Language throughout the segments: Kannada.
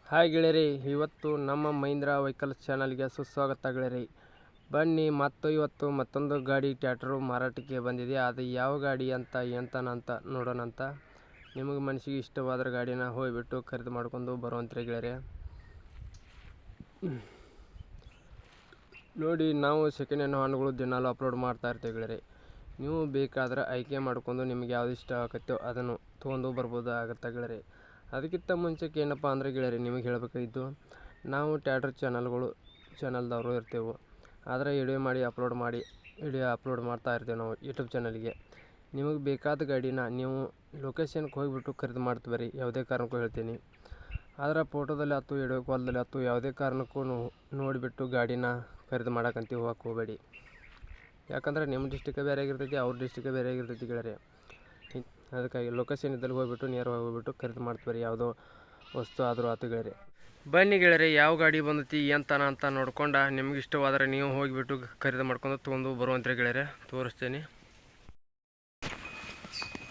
ಹಾಯ್ ಗೆಳೆಯರಿ, ಇವತ್ತು ನಮ್ಮ ಮಹೀಂದ್ರ ವೆಹಿಕಲ್ಸ್ ಚಾನಲ್ಗೆ ಸುಸ್ವಾಗತ ಗೆಳೆಯರಿ. ಬನ್ನಿ, ಇವತ್ತು ಮತ್ತೊಂದು ಗಾಡಿ ಟ್ರ್ಯಾಕ್ಟರು ಮಾರಾಟಕ್ಕೆ ಬಂದಿದೆ. ಅದು ಯಾವ ಗಾಡಿ ಅಂತ ಎಂತಾನಂತ ನೋಡೋಣಂತ. ನಿಮಗೆ ಮನಸ್ಸಿಗೆ ಇಷ್ಟವಾದ ಗಾಡಿನ ಹೋಗಿಬಿಟ್ಟು ಖರೀದಿ ಮಾಡ್ಕೊಂಡು ಬರುವಂತ್ರಿ ಗೆಳೆಯರಿ. ನೋಡಿ, ನಾವು ಸೆಕೆಂಡ್ ಹ್ಯಾಂಡ್ ವಾಹನಗಳು ದಿನಾಲು ಅಪ್ಲೋಡ್ ಮಾಡ್ತಾ ಇರ್ತೀವಿ ಗೆಳೆಯರಿ. ನೀವು ಬೇಕಾದ್ರೆ ಆಯ್ಕೆ ಮಾಡ್ಕೊಂಡು ನಿಮ್ಗೆ ಯಾವ್ದು ಇಷ್ಟ ಆಗುತ್ತೋ ಅದನ್ನು ತೊಗೊಂಡು ಬರ್ಬೋದು ಆಗುತ್ತೆ ಗೆಳೆಯರಿ. ಅದಕ್ಕಿಂತ ಮುಂಚೆಗೆ ಏನಪ್ಪ ಅಂದರೆ ಗೆಳೆಯರಿ, ನಿಮಗೆ ಹೇಳಬೇಕಾಗಿದ್ದು, ನಾವು ಟ್ರ್ಯಾಕ್ಟರ್ ಚಾನಲ್ದವರು ಇರ್ತೇವೆ. ಆದರೆ ವಿಡಿಯೋ ಅಪ್ಲೋಡ್ ಮಾಡ್ತಾ ಇರ್ತೇವೆ ನಾವು ಯೂಟ್ಯೂಬ್ ಚಾನಲ್ಗೆ. ನಿಮಗೆ ಬೇಕಾದ ಗಾಡಿನ ನೀವು ಲೊಕೇಶನ್ಗೆ ಹೋಗಿಬಿಟ್ಟು ಖರೀದಿ ಮಾಡ್ತೀವಿ ಯಾವುದೇ ಕಾರಣಕ್ಕೂ ಹೇಳ್ತೀನಿ. ಆದರೆ ಫೋಟೋದಲ್ಲಿ ಆಯ್ತು, ವಿಡಿಯೋ ಕಾಲ್ದಲ್ಲಿ ಆಯ್ತು, ಯಾವುದೇ ಕಾರಣಕ್ಕೂ ನೋಡಿಬಿಟ್ಟು ಗಾಡಿನ ಖರೀದಿ ಮಾಡೋಕ್ಕಂತ ಹೋಗಕ್ಕೆ ಹೋಗಬೇಡಿ. ಯಾಕಂದರೆ ನಿಮ್ಮ ಡಿಸ್ಟಿಕ್ ಬೇರೆ ಆಗಿರ್ತೈತಿ, ಅವ್ರ ಡಿಸ್ಟಿಕ್ ಬೇರೆ ಆಗಿರ್ತೈತಿ ಗೆಳೆಯರಿ. ಅದಕ್ಕಾಗಿ ಲೊಕೇಶನ್ ಇದ್ದಲ್ಲಿ ಹೋಗ್ಬಿಟ್ಟು ನೇರವಾಗಿ ಹೋಗ್ಬಿಟ್ಟು ಖರೀದಿ ಮಾಡ್ತೀವಿ ಯಾವುದೋ ವಸ್ತು ಆದರೂ ಆತು ಗೆಳೆಯರಿ. ಬನ್ನಿ ಗೆಳೆಯರಿ, ಯಾವ ಗಾಡಿ ಬಂದೈತಿ ಎಂತಾನ ಅಂತ ನೋಡ್ಕೊಂಡು ನಿಮ್ಗೆ ಇಷ್ಟವಾದರೆ ನೀವು ಹೋಗಿಬಿಟ್ಟು ಖರೀದಿ ಮಾಡ್ಕೊಂಡು ತೊಗೊಂಡು ಬರುವಂತ್ರಿ ಗೆಳೆಯರಿ. ತೋರಿಸ್ತೀನಿ.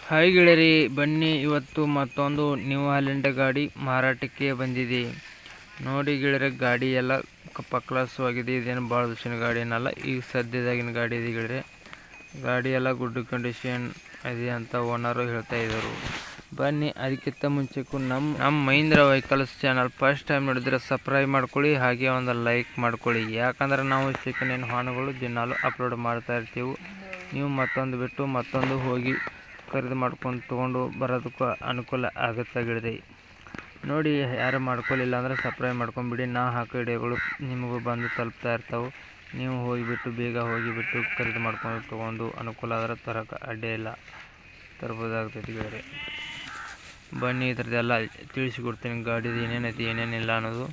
ಹಾಯ್ ಗೆಳೆಯರಿ, ಬನ್ನಿ, ಇವತ್ತು ಮತ್ತೊಂದು ನ್ಯೂ ಹಾಲೆಂಡ್ ಗಾಡಿ ಮಾರಾಟಕ್ಕೆ ಬಂದಿದೆ. ನೋಡಿ ಗೆಳೆಯರಿ, ಗಾಡಿ ಎಲ್ಲ ಪಕ್ಲಾಸವಾಗಿದೆ. ಇದೇನು ಭಾಳ ದಿವಸಿನ ಗಾಡಿ ಏನಲ್ಲ, ಈಗ ಸದ್ಯದಾಗಿನ ಗಾಡಿ ಇದೆ ಗೆಳೆಯರಿ. ಗಾಡಿ ಎಲ್ಲ ಗುಡ್ ಕಂಡೀಷನ್ ಇದೆ ಅಂತ ಓನರು ಹೇಳ್ತಾ ಇದ್ದರು. ಬನ್ನಿ, ಅದಕ್ಕಿಂತ ಮುಂಚೆಗೂ ನಮ್ಮ Mahindra vehicles channel first time ನೋಡಿದರೆ ಸಬ್ಸ್ಕ್ರೈಬ್ ಮಾಡ್ಕೊಳ್ಳಿ, ಹಾಗೆ ಒಂದು ಲೈಕ್ ಮಾಡ್ಕೊಳ್ಳಿ. ಯಾಕಂದ್ರೆ ನಾವು ಸೆಕೆಂಡ್ ಹ್ಯಾಂಡ್ ವಾಹನಗಳು ದಿನಾಲು ಅಪ್ಲೋಡ್ ಮಾಡ್ತಾ ಇರ್ತೀವಿ. ನೀವು ಮತ್ತೊಂದು ಹೋಗಿ ಖರೀದಿ ಮಾಡ್ಕೊಂಡು ತೊಗೊಂಡು ಬರೋದಕ್ಕೂ ಅನುಕೂಲ ಆಗುತ್ತೆ ಗೆಳೆಯರಿ. ನೋಡಿ, ಯಾರು ಮಾಡ್ಕೊಳ್ಳಿಲ್ಲ ಅಂದರೆ ಸಬ್ಸ್ಕ್ರೈಬ್ ಮಾಡ್ಕೊಂಬಿಡಿ. ನಾ ಹಾಕೋ ವಿಡಿಯೋಗಳು ನಿಮಗೂ ಬಂದು ತಲುಪ್ತಾ ಇರ್ತಾವೆ. ನೀವು ಬೇಗ ಹೋಗಿಬಿಟ್ಟು ಖರೀದಿ ಮಾಡ್ಕೊಂಡು ತೊಗೊಂಡು ಅನುಕೂಲ ಆದರೆ ತರೋಕೆ ಅಡ್ಡಿ ಇಲ್ಲ, ತರ್ಬೋದಾಗ್ತೈತಿ ಗೆಳೆಯರಿ. ಬನ್ನಿ, ಇದ್ರದ್ದೆಲ್ಲ ತಿಳಿಸಿಕೊಡ್ತೀನಿ, ಗಾಡಿದು ಏನೇನೈತಿ ಏನೇನಿಲ್ಲ ಅನ್ನೋದು.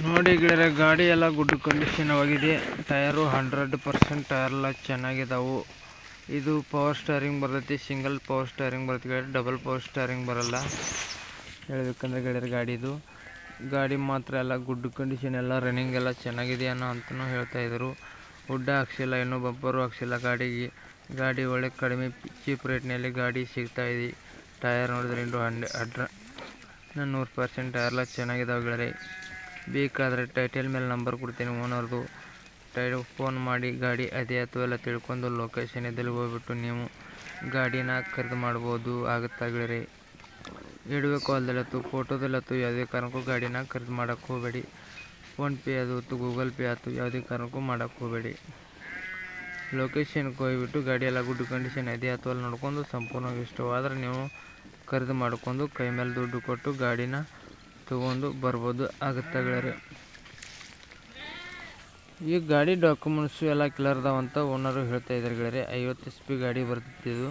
ನೋಡಿ ಗೆಳೆಯರೆ, ಗಾಡಿ ಎಲ್ಲ ಗುಡ್ ಕಂಡೀಷನ್ ಆಗಿದೆ. ಟಯರು 100% ಟಯರೆಲ್ಲ ಚೆನ್ನಾಗಿದ್ದಾವೆ. ಇದು ಪವರ್ ಸ್ಟೇರಿಂಗ್ ಬರ್ತೈತಿ, ಸಿಂಗಲ್ ಪವರ್ ಸ್ಟೇರಿಂಗ್ ಬರ್ತೈತಿ ಗೆಳೆಯರೆ, ಡಬಲ್ ಪವರ್ ಸ್ಟೇರಿಂಗ್ ಬರಲ್ಲ. ಹೇಳ್ಬೇಕಂದ್ರೆ ಗೆಳೆಯರೆ, ಗಾಡಿ ಮಾತ್ರ ಎಲ್ಲ ಗುಡ್ ಕಂಡೀಷನ್, ಎಲ್ಲ ರನ್ನಿಂಗ್ ಎಲ್ಲ ಚೆನ್ನಾಗಿದೆ ಅಂತಲೂ ಹೇಳ್ತಾ ಇದ್ದರು. ಹುಡ್ಡ ಹಾಕ್ಸಿಲ್ಲ, ಇನ್ನೂ ಬಂಪರು ಹಾಕ್ಸಿಲ್ಲ ಗಾಡಿಗೆ. ಗಾಡಿ ಒಳ್ಳೆ ಕಡಿಮೆ ಚೀಪ್ ರೇಟ್ನಲ್ಲಿ ಗಾಡಿ ಸಿಗ್ತಾಯಿದೆ. ಟಯರ್ ನೋಡಿದ್ರೆ 100% ಟಯರ್ಲ ಚೆನ್ನಾಗಿದ್ದಾವೆ ಗೆಳೆಯರೆ. ಬೇಕಾದರೆ ಟೈಟಲ್ ಮೇಲೆ ನಂಬರ್ ಕೊಡ್ತೀನಿ ಓನರ್ದು, ಫೋನ್ ಮಾಡಿ ಗಾಡಿ ಅದೇ ಅಥವಾ ಎಲ್ಲ ತಿಳ್ಕೊಂಡು ಲೊಕೇಶನ್ ಇದ್ದಲ್ಲಿ ಹೋಗ್ಬಿಟ್ಟು ನೀವು ಗಾಡಿನ ಖರೀದಿ ಮಾಡ್ಬೋದು ಆಗುತ್ತಾ ಗೆಳೆಯರೆ. ವಿಡಿಯೋ ಕಾಲ್ದಲ್ಲತ್ತು, ಫೋಟೋದಲ್ಲತ್ತು ಯಾವುದೇ ಕಾರಣಕ್ಕೂ ಗಾಡಿನ ಖರೀದಿ ಮಾಡೋಕ್ಕೆ ಹೋಗಬೇಡಿ. ಫೋನ್ಪೇ ಅದು ಗೂಗಲ್ ಪೇ ಆಯ್ತು, ಯಾವುದೇ ಕಾರಣಕ್ಕೂ ಮಾಡೋಕ್ಕೆ ಹೋಗಬೇಡಿ. ಲೊಕೇಶನ್ಗೆ ಹೋಗಿಬಿಟ್ಟು ಗಾಡಿ ಎಲ್ಲ ಗುಡ್ ಕಂಡೀಷನ್ ಇದೆ ಅಥವಾ ಅಲ್ಲಿ ನೋಡ್ಕೊಂಡು ಸಂಪೂರ್ಣವಾಗಿ ಇಷ್ಟವಾದರೆ ನೀವು ಖರೀದಿ ಮಾಡ್ಕೊಂಡು ಕೈ ಮೇಲೆ ದುಡ್ಡು ಕೊಟ್ಟು ಗಾಡಿನ ತೊಗೊಂಡು ಬರ್ಬೋದು ಆಗುತ್ತೆ ಗೆಳೆಯರೆ. ಈ ಗಾಡಿ ಡಾಕ್ಯುಮೆಂಟ್ಸು ಎಲ್ಲ ಕ್ಲಿಯರ್ ಅದಾವಂತ ಓನರು ಹೇಳ್ತಾ ಇದ್ದಾರೆ ಗೆಳೆಯರೆ. 50 HP ಗಾಡಿ ಬರ್ತಿದ್ದು.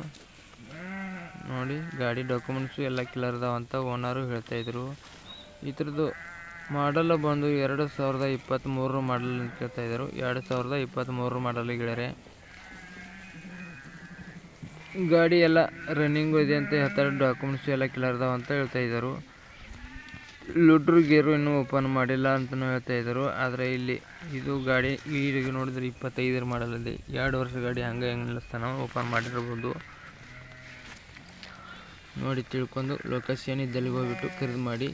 ನೋಡಿ, ಗಾಡಿ ಡಾಕ್ಯುಮೆಂಟ್ಸು ಎಲ್ಲ ಕ್ಲಿಯರ್ ಅದಾವಂತ ಓನರು ಹೇಳ್ತಾ ಇದ್ರು. ಇದ್ರದ್ದು ಮಾಡಲ್ ಬಂದು 2023 ಮಾಡಲ್ ಅಂತ ಹೇಳ್ತಾ ಇದ್ದರು. 2023 ಮಾಡಲ್ ಗೆಳೆಯರೆ. ಗಾಡಿ ಎಲ್ಲ ರನ್ನಿಂಗು ಇದೆ ಅಂತ ಹೇಳ್ತಾರೆ, ಡಾಕ್ಯುಮೆಂಟ್ಸು ಎಲ್ಲ ಕ್ಲಿಯರ್ ಅದಾವಂತ ಹೇಳ್ತಾ ಇದ್ದರು. ಲುಡ್ರು ಗೇರು ಇನ್ನೂ ಓಪನ್ ಮಾಡಿಲ್ಲ ಅಂತಲೂ ಹೇಳ್ತಾ ಇದ್ದರು. ಆದರೆ ಇದು ಗಾಡಿ ಈಗ ನೋಡಿದ್ರೆ 25 ಮಾಡಲಿದೆ. 2 ವರ್ಷ ಗಾಡಿ ಹಂಗೆ ನಿಲ್ಲಿಸ್ತಾನೆ, ಓಪನ್ ಮಾಡಿರ್ಬೋದು. ನೋಡಿ, ತಿಳ್ಕೊಂಡು ಲೊಕೇಶನ್ ಇದ್ದಲ್ಲಿ ಹೋಗ್ಬಿಟ್ಟು ಖರೀದಿ ಮಾಡಿ.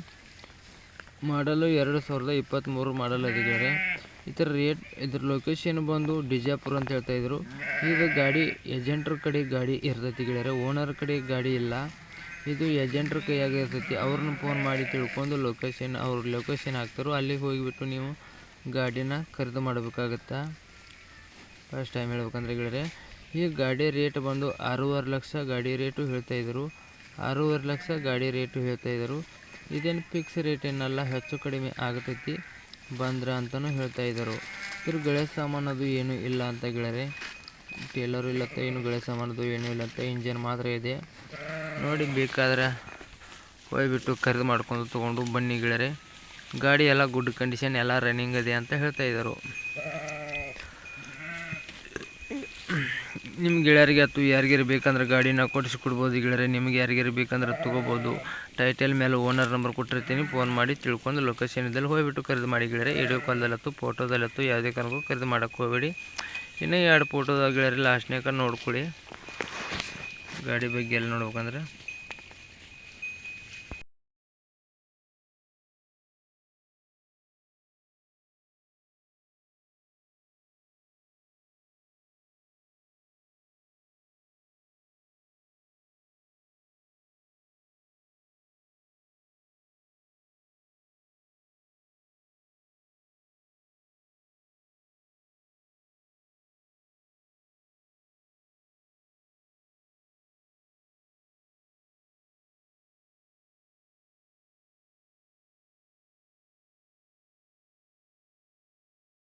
ಮಾಡಲು 2023 ಮಾಡಲ್ ಅದಿದ್ದಾರೆ. ಇದ್ರ ಲೊಕೇಶನ್ ಬಂದು ಬಿಜಾಪುರ ಅಂತ ಹೇಳ್ತಾ ಇದ್ರು. ಇದು ಗಾಡಿ ಏಜೆಂಟ್ರ ಕಡೆ ಗಾಡಿ ಇರ್ತೈತಿ ಗೆಳೆಯರೆ, ಓನರ್ ಕಡೆ ಗಾಡಿ ಇಲ್ಲ. ಇದು ಏಜೆಂಟ್ರ ಕೈಯಾಗ ಇರ್ತೈತಿ. ಅವ್ರನ್ನ ಫೋನ್ ಮಾಡಿ ತಿಳ್ಕೊಂಡು ಅವ್ರ ಲೊಕೇಶನ್ ಹಾಕ್ತಾರೋ ಅಲ್ಲಿಗೆ ಹೋಗಿಬಿಟ್ಟು ನೀವು ಗಾಡಿನ ಖರೀದಿ ಮಾಡಬೇಕಾಗತ್ತಾ. ಫಸ್ಟ್ ಟೈಮ್ ಹೇಳ್ಬೇಕಂದ್ರೆ ಗೆಳೆಯರೆ, ಈ ಗಾಡಿ ರೇಟ್ ಬಂದು 6.5 ಲಕ್ಷ ಗಾಡಿ ರೇಟು ಹೇಳ್ತಾ ಇದ್ರು. 6.5 ಲಕ್ಷ ಗಾಡಿ ರೇಟು ಹೇಳ್ತಾ ಇದ್ದರು. ಇದೇನು ಫಿಕ್ಸ್ ರೇಟ್ ಏನಲ್ಲ, ಹೆಚ್ಚು ಕಡಿಮೆ ಆಗತೈತಿ ಬಂದ್ರೆ ಅಂತಲೂ ಹೇಳ್ತಾ ಇದ್ದರು. ಇದ್ರ ಗಳೆ ಸಾಮಾನದು ಏನೂ ಇಲ್ಲ ಅಂತ ಗೆಳೆಯರೆ, ಟೇಲರು ಇಲ್ಲತ್ತ, ಏನು ಗಳೆ ಸಾಮಾನದು ಏನೂ ಇಲ್ಲ ಅಂತ, ಇಂಜನ್ ಮಾತ್ರ ಇದೆ. ನೋಡಿ, ಬೇಕಾದರೆ ಹೋಗ್ಬಿಟ್ಟು ಖರೀದಿ ಮಾಡ್ಕೊಂಡು ತೊಗೊಂಡು ಬನ್ನಿ ಗೆಳೆಯರೆ. ಗಾಡಿ ಎಲ್ಲ ಗುಡ್ ಕಂಡೀಷನ್, ಎಲ್ಲ ರನ್ನಿಂಗ್ ಇದೆ ಅಂತ ಹೇಳ್ತಾ ಇದ್ದರು. ನಿಮ್ಮ ಗೆಳೆಯರಿಗೆ ಅಥವಾ ಯಾರಿಗಾರು ಬೇಕಂದ್ರೆ ಗಾಡಿನ ಕೊಡಿಸ್ಕೊಡ್ಬೋದು ಗೆಳೆಯರೆ. ನಿಮಗೆ ಯಾರಿಗಾರು ಬೇಕಂದ್ರೆ ತೊಗೋಬೋದು. ಟೈಟಲ್ ಮೇಲೆ ಓನರ್ ನಂಬರ್ ಕೊಟ್ಟಿರ್ತೀನಿ, ಫೋನ್ ಮಾಡಿ ತಿಳ್ಕೊಂಡು ಲೊಕೇಶನ್ ಇದ್ದಲ್ಲಿ ಹೋಗ್ಬಿಟ್ಟು ಖರೀದಿ ಮಾಡಿ ಗೆಳೆಯರೆ. ವಿಡಿಯೋ ಕಾಲ್ದಲ್ಲತ್ತು, ಫೋಟೋದಲ್ಲತ್ತು ಯಾವುದೇ ಕಾರಣಕ್ಕೂ ಖರೀದಿ ಮಾಡೋಕ್ಕೆ ಹೋಗಬೇಡಿ. ಇನ್ನೂ 2 ಫೋಟೋದಾಗ ಗೆಳೆಯರೆ ಲಾಸ್ಟ್ನಾಗ ನೋಡ್ಕೊಳ್ಳಿ ಗಾಡಿ ಬಗ್ಗೆ ಎಲ್ಲ ನೋಡ್ಬೇಕಂದ್ರೆ.